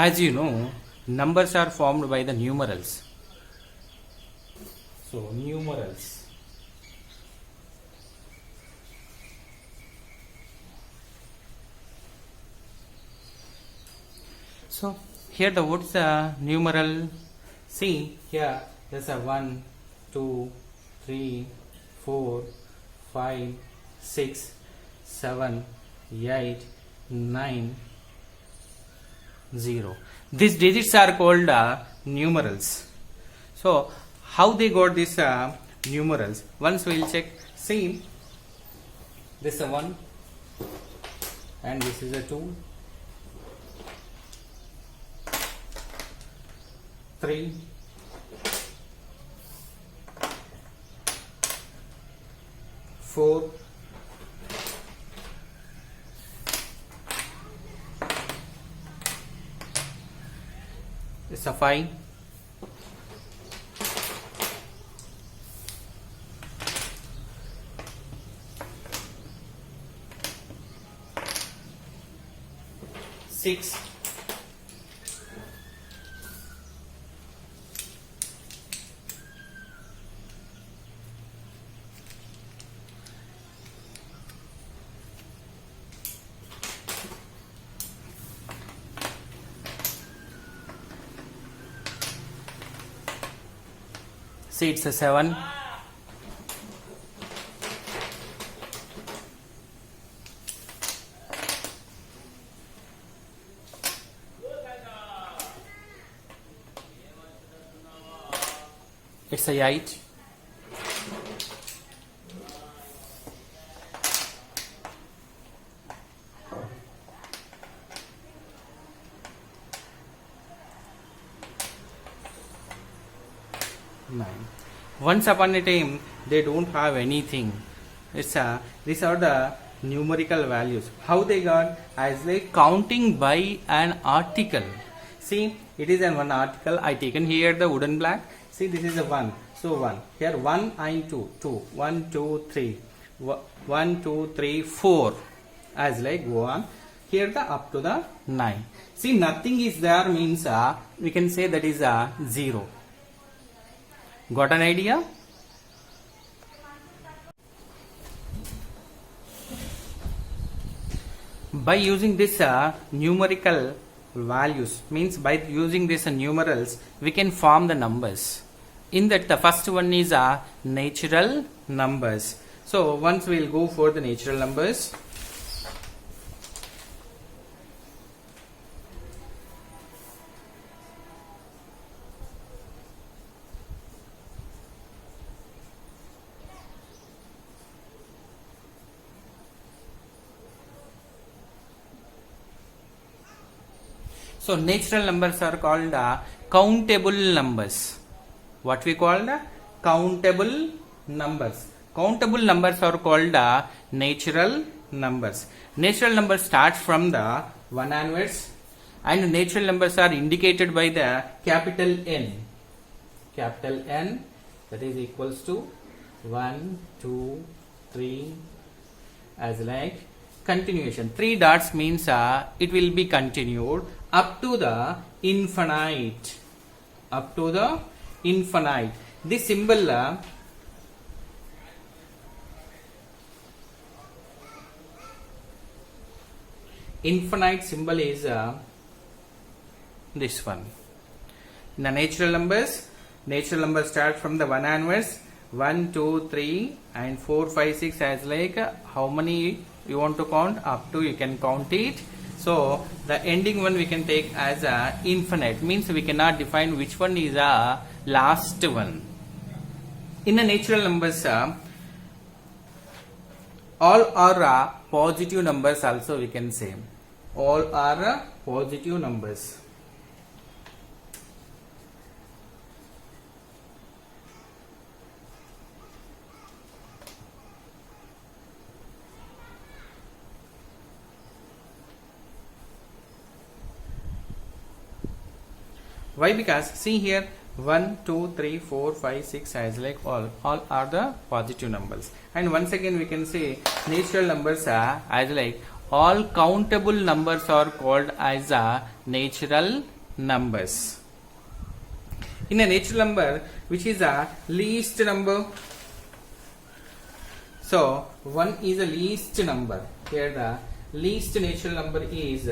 As you know, numbers are formed by the numerals. So numerals. So here the what's the numeral? See here there's a 1, 2, 3, 4, 5, 6, 7, 8, 9, 0. These digits are called numerals. So how they got these numerals? Once we'll check. See, this is a 1 and this is a 2, 3, 4, 5, 6, 7, 8, 9. Once upon a time, they don't have anything. These are the numerical values. How they got? As like counting by an article. See, it is an one article. I taken here the wooden block. See, this is a 1. So 1. Here 1 and 2. 2. 1, 2, 3. 1, 2, 3, 4. As like go on. Here the up to the 9. See, nothing is there means we can say that is a 0. Got an idea? By using this numerical values, means by using this numerals, we can form the numbers. In that, the first one is natural numbers. So once we will go for the natural numbers. So natural numbers are called countable numbers. What we call countable numbers. Countable numbers are called natural numbers. Natural numbers start from the 1 onwards, and natural numbers are indicated by the capital N. Capital N, that is equals to 1, 2, 3, as like continuation. 3 dots means it will be continued up to the infinite. Up to the infinite. This symbol infinite symbol is this one. In the natural numbers start from the 1 onwards. 1, 2, 3 and 4, 5, 6 as like how many you want to count, up to you can count it. So the ending one we can take as infinite, means we cannot define which one is a last one. In the natural numbers, all are positive numbers also we can say. All are positive numbers. Why? Because see here 1, 2, 3, 4, 5, 6 as like all are the positive numbers. And once again we can say natural numbers are as like all countable numbers are called as natural numbers. In a natural number, which is a least number? So 1 is a least number. Here the least natural number is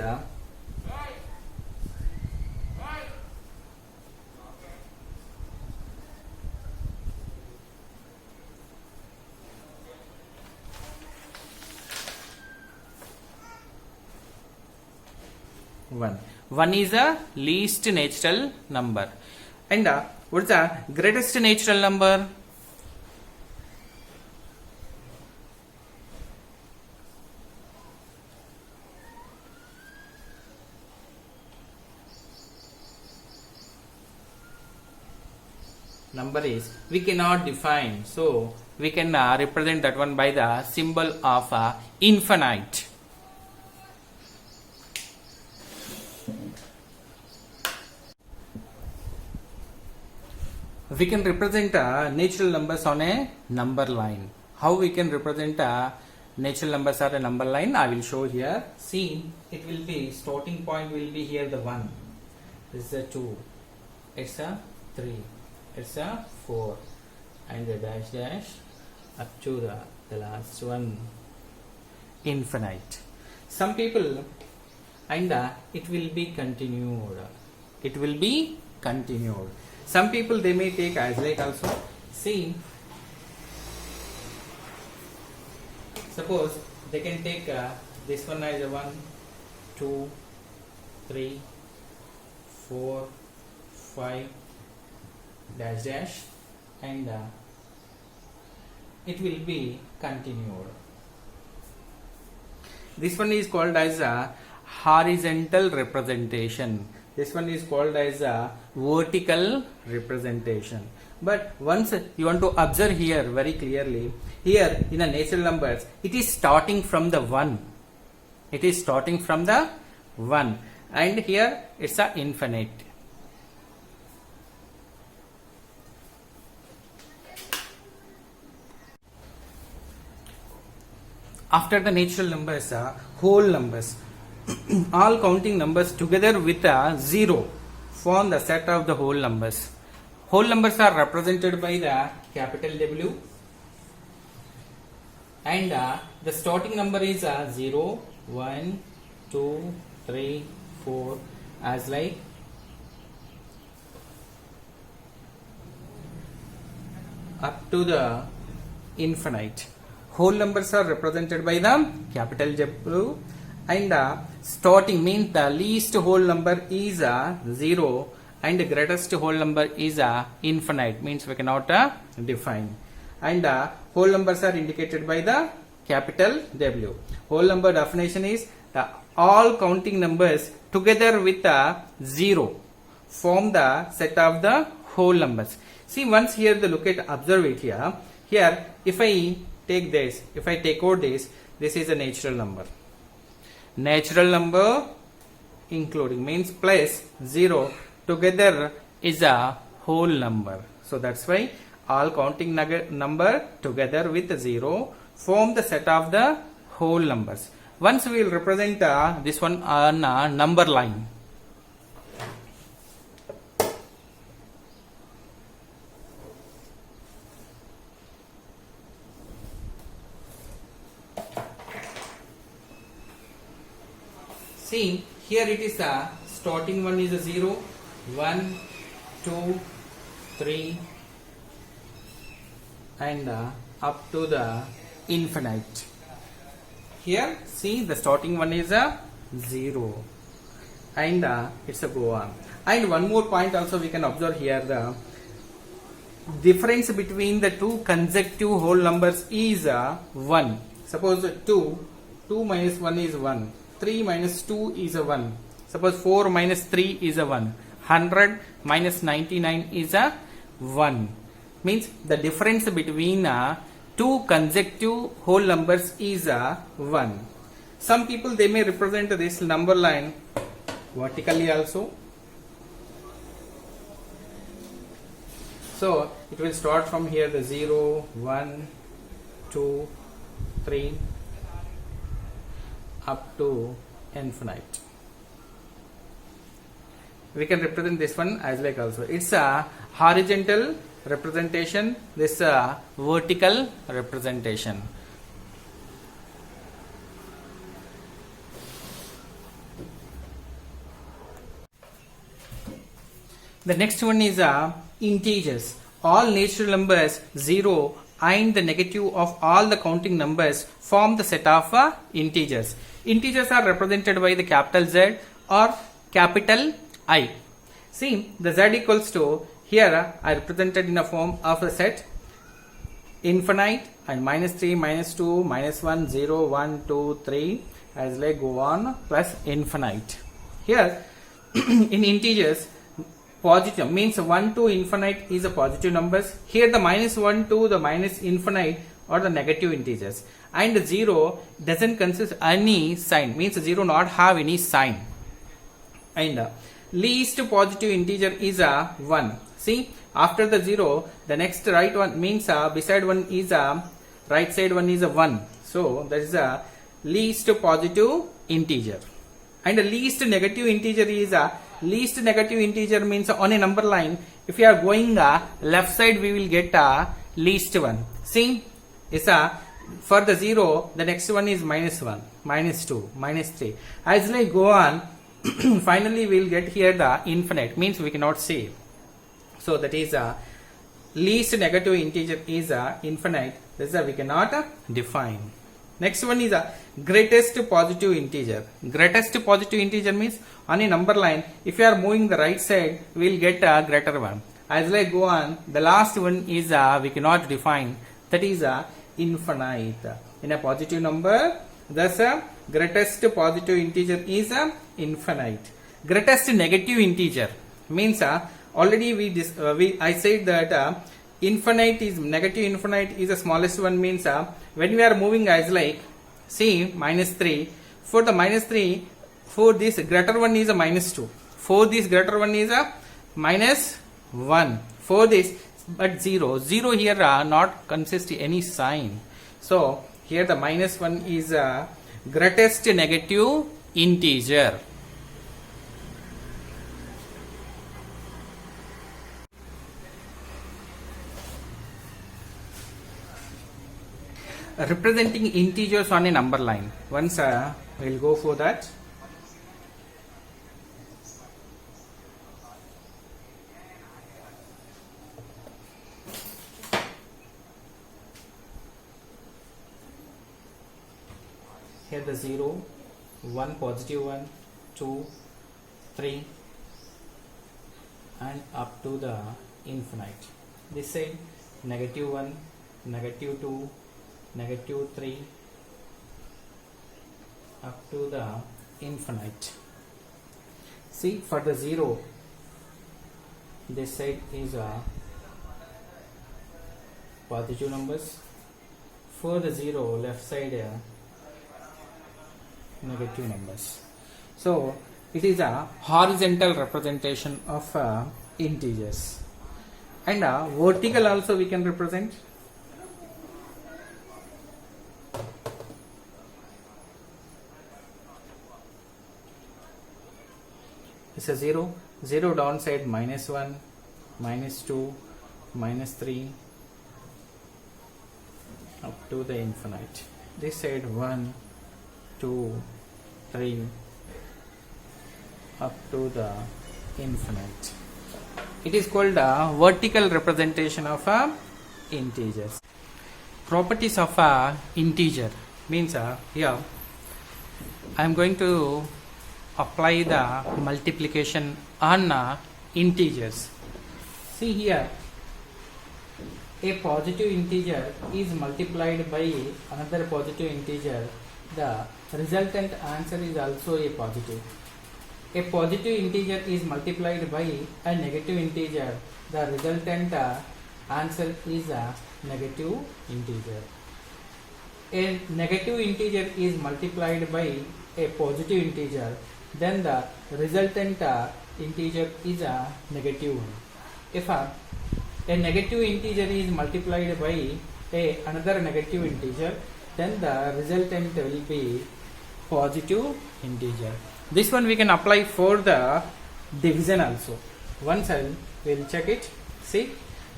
1. 1 is the least natural number. And what is the greatest natural number? Number is we cannot define, so we can represent that one by the symbol of infinite. We can represent natural numbers on a number line. How we can represent natural numbers on a number line? I will show here. See, it will be starting point will be here the 1. This is a 2. It's a 3. It's a 4. And the dash dash up to the last one. Infinite. Some people, and it will be continued. It will be continued. Some people they may take as like also. See, suppose they can take this one as a 1, 2, 3, 4, 5, dash dash, and it will be continued. This one is called as a horizontal representation. This one is called as a vertical representation. But once you want to observe here very clearly, here in a natural numbers, it is starting from the 1. It is starting from the 1. And here it's a infinite. After the natural numbers, whole numbers. All counting numbers together with a 0 form the set of the whole numbers. Whole numbers are represented by the capital W, and the starting number is 0, 1, 2, 3, 4 as like up to the infinite. Whole numbers are represented by the capital W, and starting means the least whole number is 0 and the greatest whole number is infinite, means we cannot define. And whole numbers are indicated by the capital W. Whole number definition is the all counting numbers together with 0 form the set of the whole numbers. See, once here the look at observe it here. Here if I take this, if I take out this is a natural number. Natural number including means plus 0 together is a whole number. So that's why all counting number together with 0 form the set of the whole numbers. Once we will represent this one on a number line. See, here it is a starting one is a 0, 1, 2, 3 and up to the infinite. Here see the starting one is a 0 and it's a go on. And one more point also we can observe here, the difference between the two consecutive whole numbers is 1. Suppose 2 minus 1 is 1. 3 minus 2 is a 1. Suppose 4 minus 3 is a 1. 100 minus 99 is a 1. Means the difference between two consecutive whole numbers is a 1. Some people they may represent this number line vertically also. So it will start from here the 0, 1, 2, 3 up to infinite. we can represent this one as like also. It's a horizontal representation, this vertical representation. The next one is integers. All natural numbers 0 and the negative of all the counting numbers form the set of integers. Integers are represented by the capital Z or capital I. See, the Z equals to, here are represented in a form of a set infinite and -3, -2, -1, 0, 1, 2, 3 as like go on plus infinite. Here in integers, positive means 1 to infinite is a positive numbers. Here the -1 to the minus infinite are the negative integers, and 0 doesn't consist any sign, means 0 not have any sign. And least positive integer is a 1. See, after the 0 the next right one means beside one is a right side one is a 1, so that is a least positive integer. And the least negative integer is a least negative integer means on a number line, if you are going left side we will get a least one. See, is for the 0 the next one is -1, -2, -3 as like go on. Finally we will get here the infinite, means we cannot say. So that is a least negative integer is a infinite, this is we cannot define. Next one is a greatest positive integer. Greatest positive integer means on a number line, if you are moving the right side, we will get a greater one. As like go on, the last one is we cannot define, that is infinite. In a positive number, thus greatest positive integer is infinite. Greatest negative integer means already I said that infinite is negative, infinite is the smallest one, means when we are moving as like, see, -3, for the -3, for this greater one is a -2, for this greater one is a -1, for this, but 0 here not consist any sign. So here the -1 is a greatest negative integer. Representing integers on a number line. Once we'll go for that. Here the 0, 1 positive 1, 2, 3 and up to the infinite. This side -1, -2, -3 up to the infinite. See, for the 0 this side is positive numbers, for the 0 left side negative numbers. So it is a horizontal representation of integers, and vertical also we can represent. It's a 0, 0 downside -1, -2, -3 up to the infinite. This side 1, 2, 3 up to the infinite. It is called a vertical representation of integers. Properties of integer means here I am going to apply the multiplication on integers. See here, a positive integer is multiplied by another positive integer, the resultant answer is also a positive. A positive integer is multiplied by a negative integer, the resultant answer is a negative integer. A negative integer is multiplied by a positive integer, then the resultant integer is a negative one. If a negative integer is multiplied by another negative integer, then the resultant will be positive integer. This one we can apply for the division also. Once we'll check it. See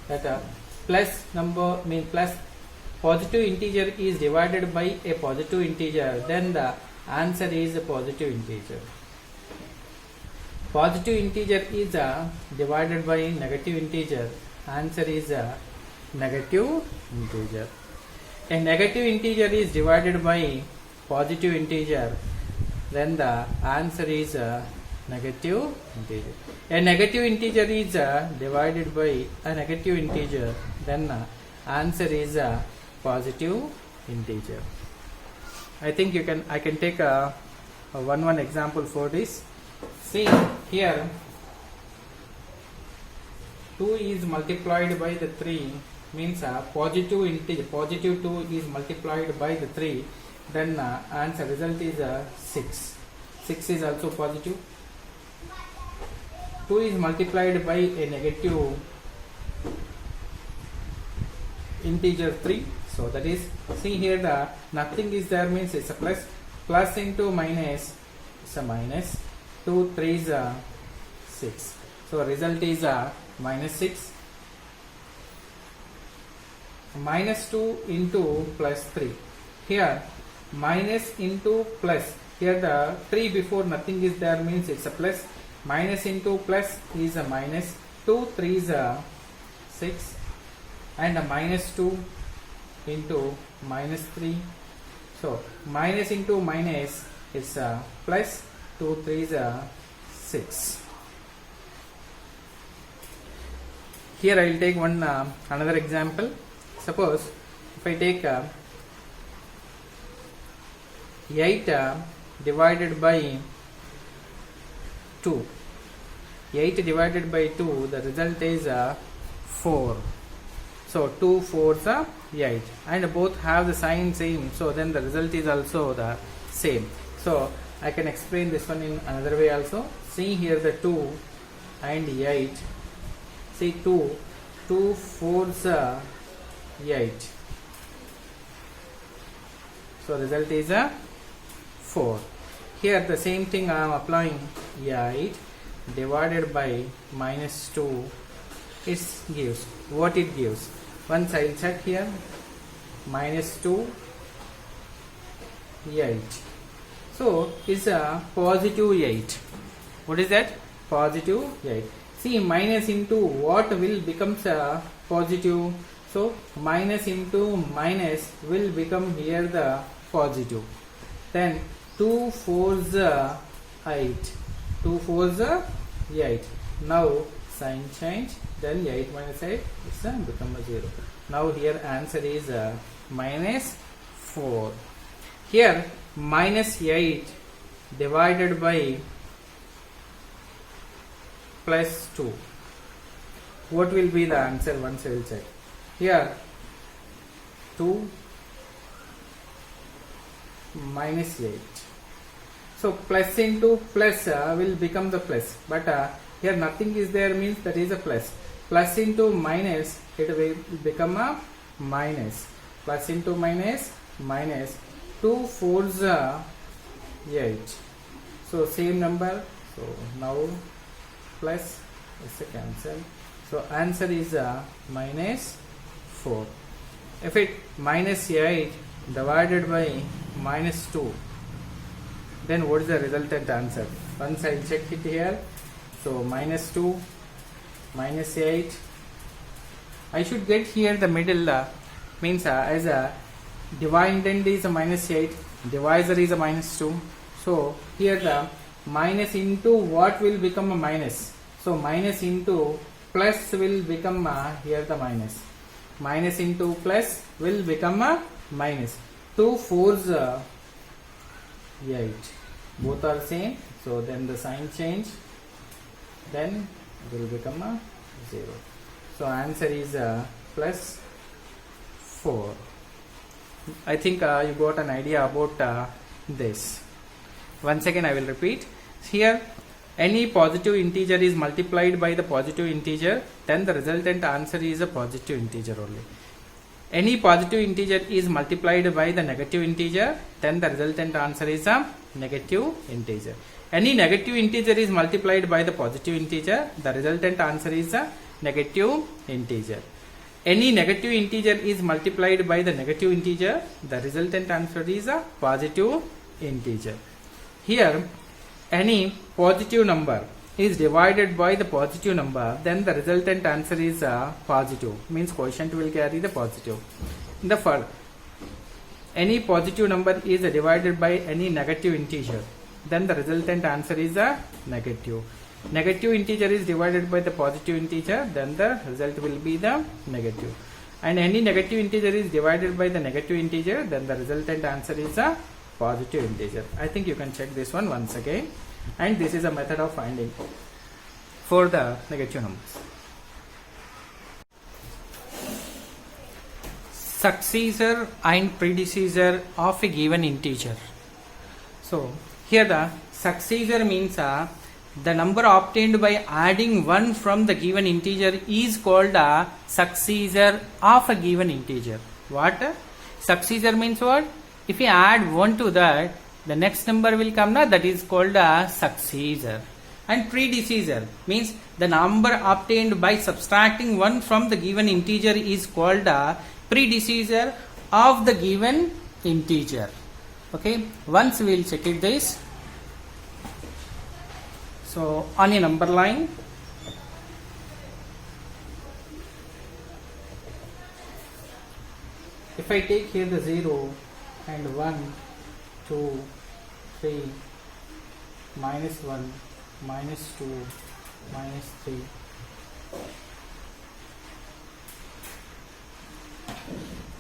that plus number means plus positive integer is divided by a positive integer, then the answer is a positive integer. Positive integer is divided by negative integer, answer is a negative integer. A negative integer is divided by positive integer, then the answer is a negative integer. A negative integer is divided by a negative integer, then the answer is a positive integer. I think I can take a one example for this. See here, 2 is multiplied by the 3 means a positive integer. Positive 2 is multiplied by the 3, then answer result is 6. 6 is also positive. 2 is multiplied by a negative integer 3, so that is, see here the nothing is there means it's a plus. Plus into minus, it's a minus. 2 3 is 6, so result is minus 6. Minus 2 into plus 3, here minus into plus, here the 3 before nothing is there means it's a plus. Minus into plus is a minus. 2 3 is 6, and a minus 2 into minus 3, so minus into minus is plus. 2 3 is 6. Here I will take one another example. Suppose if I take 8 divided by 2. 8 divided by 2, the result is 4. So 2 4s are 8, and both have the sign same, so then the result is also the same. So I can explain this one in another way also. See here the 2 and 8. See 2 4s are 8. So result is 4. Here the same thing I am applying. 8 divided by minus 2, it gives what it gives. Once I will check here, minus 2 8. So it's a positive 8. What is that? Positive 8. See, minus into what will becomes a positive. So minus into minus will become here the positive. Then 2 4s are 8. 2 4s are 8. Now sign change. Then 8 minus 8 is become a 0. Now here answer is minus 4. Here minus 8 divided by plus 2. What will be the answer? Once I will check. Here 2 minus 8. So plus into plus will become the plus, but here nothing is there means that is a plus. Plus into minus, it will become a minus. Plus into minus, minus. 2 4s are 8. So same number. So now plus is a cancel. So answer is minus 4. If it minus 8 divided by minus 2, then what is the resultant answer? Once I check it here. So minus 2 minus 8. I should get here the middle means as a dividend is a minus 8, divisor is a minus 2. So here the minus into what will become a minus. So minus into plus will become here the minus. Minus into plus will become a minus. 2 4s 8. Both are same. So then the sign change. Then it will become a 0. So answer is plus 4. I think you got an idea about this. Once again I will repeat. Here any positive integer is multiplied by the positive integer, then the resultant answer is a positive integer only. Any positive integer is multiplied by the negative integer, then the resultant answer is a negative integer. any negative integer is multiplied by the positive integer, the resultant answer is a negative integer. Any negative integer is multiplied by the negative integer, the resultant answer is a positive integer. Here any positive number is divided by the positive number, then the resultant answer is a positive, means quotient will carry the positive. In the first, any positive number is divided by any negative integer, then the resultant answer is a negative. Negative integer is divided by the positive integer, then the result will be the negative. And any negative integer is divided by the negative integer, then the resultant answer is a positive integer. I think you can check this one once again. And this is a method of finding for the negative numbers. Successor and predecessor of a given integer. So here the successor means the number obtained by adding 1 from the given integer is called a successor of a given integer. What? Successor means what? If you add 1 to that, the next number will come now, that is called a successor. And predecessor means the number obtained by subtracting 1 from the given integer is called a predecessor of the given integer. Okay, once we will check it this. So on a number line, if I take here the 0 and 1, 2, 3, minus 1, minus 2, minus 3.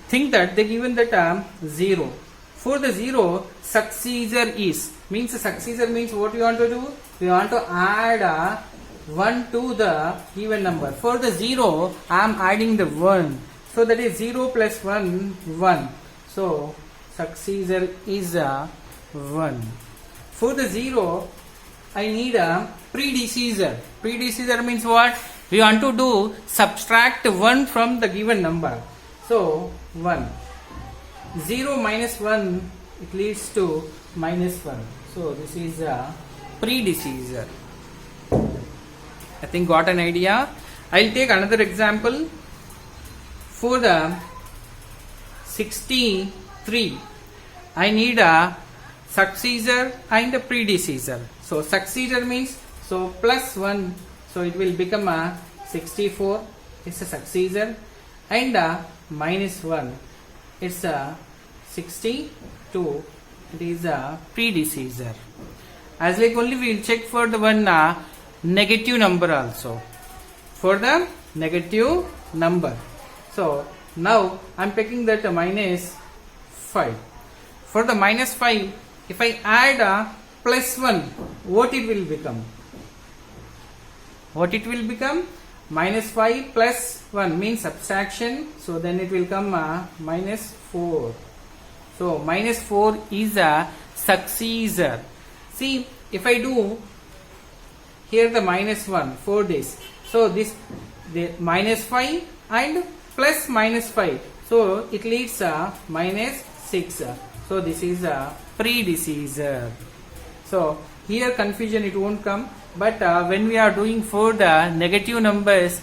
Think that they given the term 0. For the 0, successor is, means successor means what we want to do? We want to add 1 to the given number. For the 0, I am adding the 1. So that is 0 plus 1, 1. So successor is 1. For the 0, I need a predecessor. Predecessor means what? We want to do subtract 1 from the given number. So 1. 0 minus 1, it leads to minus 1. So this is a predecessor. I think got an idea. I'll take another example. For the 63, I need a successor and a predecessor. So successor means, so plus 1, so it will become a 64, it's a successor, and a minus 1, it's a 62, it is a predecessor. As like only we will check for the one negative number also. For the negative number. So now I am taking that minus 5. For the minus 5, if I add a plus 1, what it will become? What it will become? Minus 5 plus 1 means subtraction. So then it will come minus 4. So minus 4 is a successor. See, if I do here the minus 1 for this. So this the minus 5 and plus minus 5. So it leads minus 6. So this is a predecessor. So here confusion it won't come. But when we are doing for the negative numbers,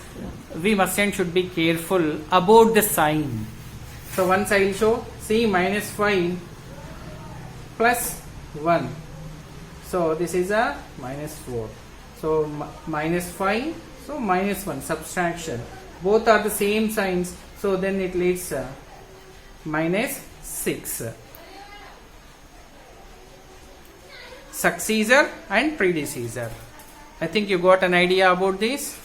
we must and should be careful about the sign. So once I will show, see minus 5 plus 1. So this is a minus 4. So minus 5, so minus 1, subtraction. Both are the same signs. So then it leads minus 6. Successor and predecessor. I think you got an idea about this.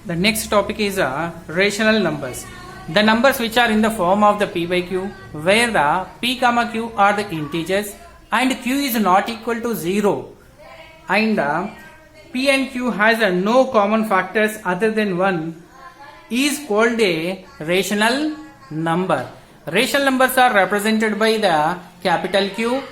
The next topic is rational numbers. The numbers which are in the form of the p by q, where the p comma q are the integers and q is not equal to 0, and p and q has no common factors other than 1, is called a rational number. Rational numbers are represented by the capital Q,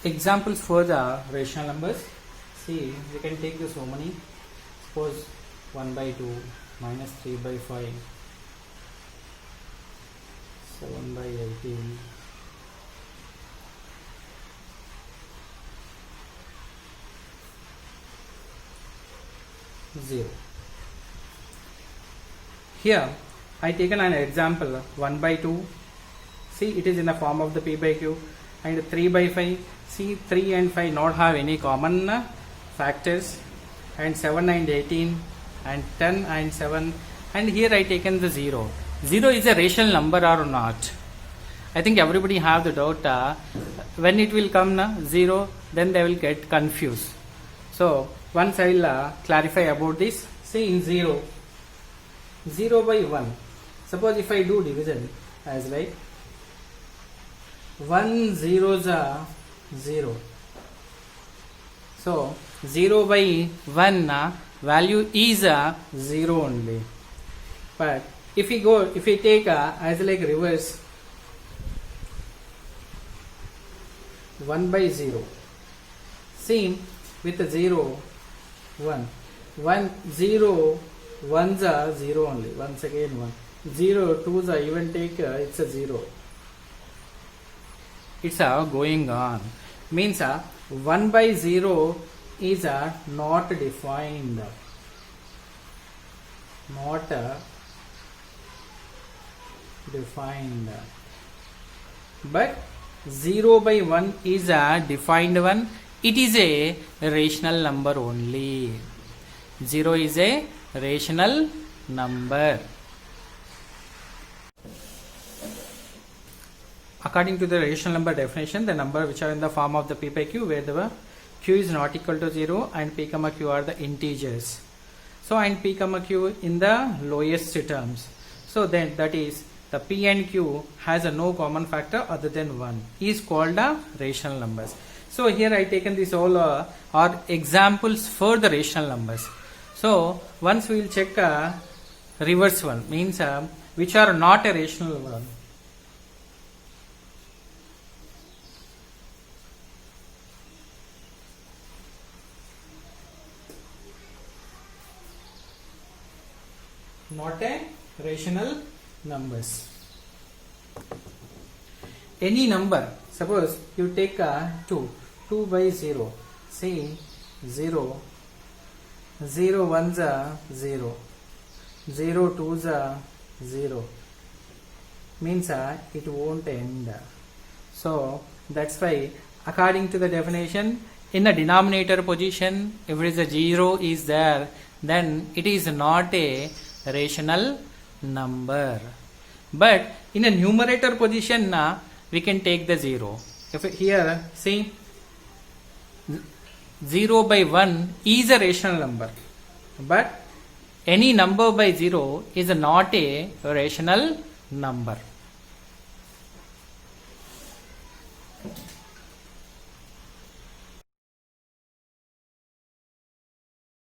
examples for the rational numbers. See, we can take this so many. Suppose 1 by 2 minus 3 by 5, 7 by 18, 0. Here I taken an example 1 by 2. See, it is in the form of the p by q, and 3 by 5. See, 3 and 5 not have any common factors, and 7 and 18 and 10 and 7, and here I taken the 0. 0 is a rational number or not? I think everybody have the doubt when it will come 0, then they will get confused. So once I will clarify about this. See, in 0 by 1, suppose if I do division as like 1 zeros are 0. So 0 by 1 value is 0 only. But if we take as like reverse 1 by 0, see, with the 0 1 0 1s are 0 only, once again 1 0 2s are even take it's a 0. It's going on, means 1 by 0 is not defined, but 0 by 1 is a defined one. It is a rational number only. 0 is a rational number. According to the rational number definition, the number which are in the form of the p by q, where the q is not equal to 0 and p comma q are the integers. So, and p comma q in the lowest terms. So then that is the p and q has a no common factor other than 1 is called a rational numbers. So here I taken this all are examples for the rational numbers. So once we will check reverse one, means which are not a rational one. Not a rational numbers. Any number, suppose you take 2 by 0, see 0 1s are 0, 0 2s are 0, means it won't end. So that's why according to the definition, in the denominator position, if it is a 0 is there, then it is not a rational number. But in a numerator position we can take the 0. If here see 0 by 1 is a rational number, but any number by 0 is not a rational number.